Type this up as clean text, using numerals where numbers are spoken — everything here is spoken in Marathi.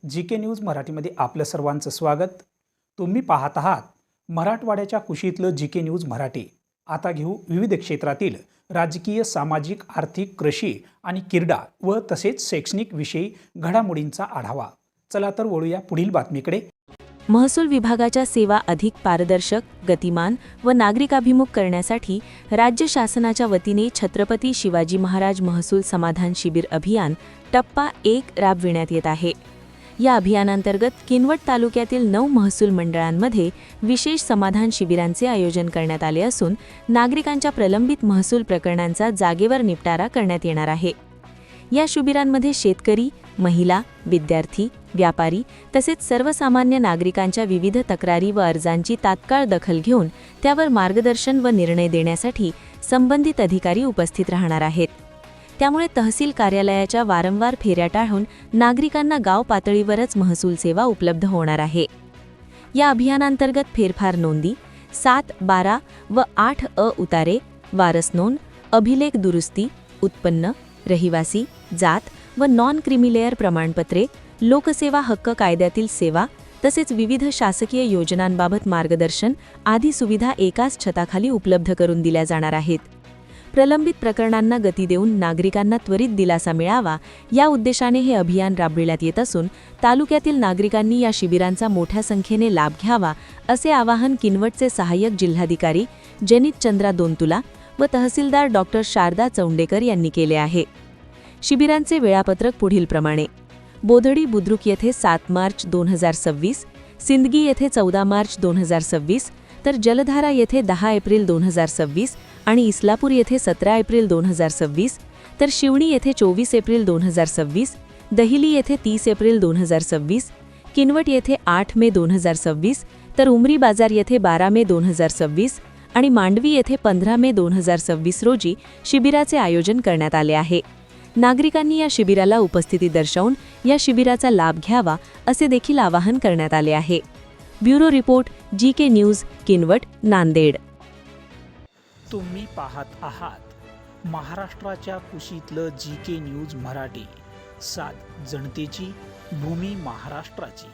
जी के न्यूज मराठीमध्ये आपलं सर्वांचं स्वागत। तुम्ही पाहत आहात मराठवाड्याच्या कुशीतलं जी के न्यूज मराठी। आता घेऊ विविध क्षेत्रातील राजकीय, सामाजिक, आर्थिक, कृषी आणि क्रीडा व तसेच शैक्षणिक विषयी घडामोडींचा आढावा। चला तर वळूया पुढील बातमीकडे। महसूल विभागाच्या सेवा अधिक पारदर्शक, गतिमान व नागरिकाभिमुख करण्यासाठी राज्य शासनाच्या वतीने छत्रपती शिवाजी महाराज महसूल समाधान शिबिर अभियान टप्पा 1 राबविण्यात येत आहे। या अभियानांतर्गत किनवट तालुक्यातील 9 महसूल मंडळांमध्ये विशेष समाधान शिबिरांचे आयोजन करण्यात आले असून नागरिकांच्या प्रलंबित महसूल प्रकरणांचा जागेवर निपटारा करण्यात येणार आहे। या शिबिरांमध्ये शेतकरी, महिला, विद्यार्थी, व्यापारी तसेच सर्वसामान्य नागरिकांच्या विविध तक्रारी व अर्जांची तात्काळ दखल घेऊन त्यावर मार्गदर्शन व निर्णय देण्यासाठी संबंधित अधिकारी उपस्थित राहणार आहेत। त्यामुळे तहसील कार्यालयाच्या वारंवार फेऱ्या टाळून नागरिकांना गाव पातळीवरच महसूल सेवा उपलब्ध होणार आहे। या अभियानांतर्गत फेरफार नोंदी, 7, 12 व 8 उतारे, वारस नोंद, अभिलेख दुरुस्ती, उत्पन्न, रहिवासी, जात व नॉन क्रिमिलेअर प्रमाणपत्रे, लोकसेवा हक्क कायद्यातील सेवा तसेच विविध शासकीय योजनांबाबत मार्गदर्शन आदी सुविधा एकाच छताखाली उपलब्ध करून दिल्या जाणार आहेत। प्रलंबित प्रकरणांना गती देऊन नागरिकांना त्वरित दिलासा मिळावा या उद्देशाने हे अभियान राबविण्यात येत असून तालुक्यातील नागरिकांनी या शिबिरांचा मोठ्या संख्येने लाभ घ्यावा असे आवाहन किनवटचे सहाय्यक जिल्हाधिकारी जनित चंद्रा दोंतुला व तहसीलदार डॉक्टर शारदा चौंडेकर यांनी केले आहे। शिबिरांचे वेळापत्रक पुढीलप्रमाणे: बोधडी बुद्रुक येथे 7 मार्च 2026, सिंदगी येथे 14 मार्च 2026, तर जलधारा येथे 10 एप्रिल 2026 आणि इस्लापूर येथे 17 एप्रिल 2026, तर शिवणी येथे 24 एप्रिल 2026, दहिली येथे 30 एप्रिल 2026, किनवट येथे 8 मे 2026, तर उमरी बाजार येथे 12 मे 2026 आणि मांडवी येथे 15 मे 2026 रोजी शिबिराचे आयोजन करण्यात आले आहे। नागरिकांनी या शिबिराला उपस्थिती दर्शवून या शिबिराचा लाभ घ्यावा असे देखील आवाहन करण्यात आले आहे। ब्युरो रिपोर्ट, जी के न्यूज, किनवट, नांदेड। तुम्ही पाहत आहात महाराष्ट्राच्या कुशीतलं जी के न्यूज मराठी। सात जनतेची, भूमी महाराष्ट्राची।